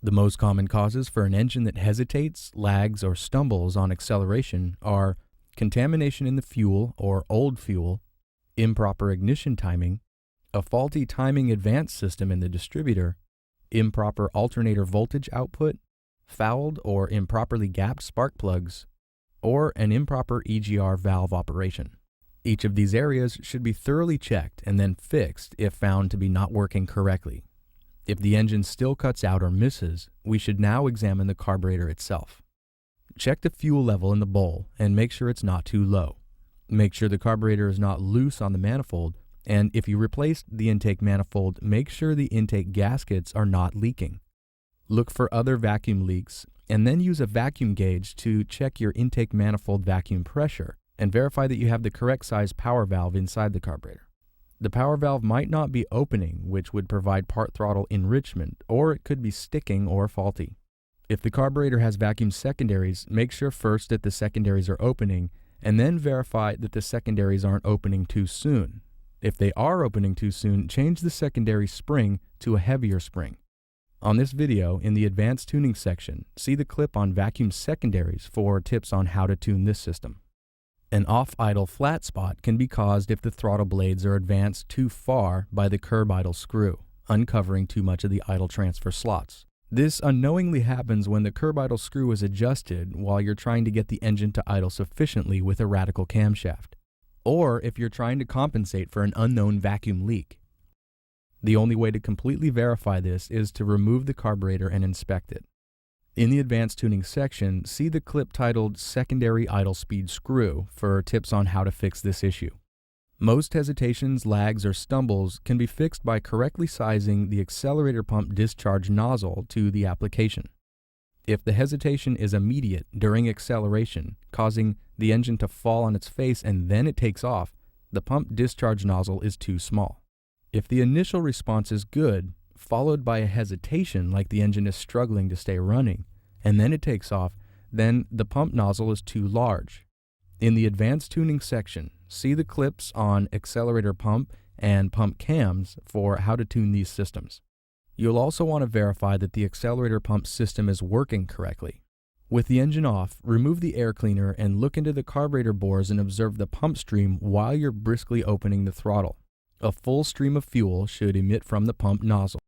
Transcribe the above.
The most common causes for an engine that hesitates, lags, or stumbles on acceleration are contamination in the fuel or old fuel, improper ignition timing, a faulty timing advance system in the distributor, improper alternator voltage output, fouled or improperly gapped spark plugs, or an improper EGR valve operation. Each of these areas should be thoroughly checked and then fixed if found to be not working correctly. If the engine still cuts out or misses, we should now examine the carburetor itself. Check the fuel level in the bowl and make sure it's not too low. Make sure the carburetor is not loose on the manifold, and if you replaced the intake manifold, make sure the intake gaskets are not leaking. Look for other vacuum leaks, and then use a vacuum gauge to check your intake manifold vacuum pressure and verify that you have the correct size power valve inside the carburetor. The power valve might not be opening, which would provide part throttle enrichment, or it could be sticking or faulty. If the carburetor has vacuum secondaries, make sure first that the secondaries are opening, and then verify that the secondaries aren't opening too soon. If they are opening too soon, change the secondary spring to a heavier spring. On this video, in the advanced tuning section, see the clip on vacuum secondaries for tips on how to tune this system. An off-idle flat spot can be caused if the throttle blades are advanced too far by the curb idle screw, uncovering too much of the idle transfer slots. This unknowingly happens when the curb idle screw is adjusted while you're trying to get the engine to idle sufficiently with a radical camshaft, or if you're trying to compensate for an unknown vacuum leak. The only way to completely verify this is to remove the carburetor and inspect it. In the advanced tuning section, see the clip titled Secondary Idle Speed Screw for tips on how to fix this issue. Most hesitations, lags, or stumbles can be fixed by correctly sizing the accelerator pump discharge nozzle to the application. If the hesitation is immediate during acceleration, causing the engine to fall on its face and then it takes off, the pump discharge nozzle is too small. If the initial response is good, followed by a hesitation like the engine is struggling to stay running, and then it takes off, then the pump nozzle is too large. In the advanced tuning section, see the clips on accelerator pump and pump cams for how to tune these systems. You'll also want to verify that the accelerator pump system is working correctly. With the engine off, remove the air cleaner and look into the carburetor bores and observe the pump stream while you're briskly opening the throttle. A full stream of fuel should emit from the pump nozzle.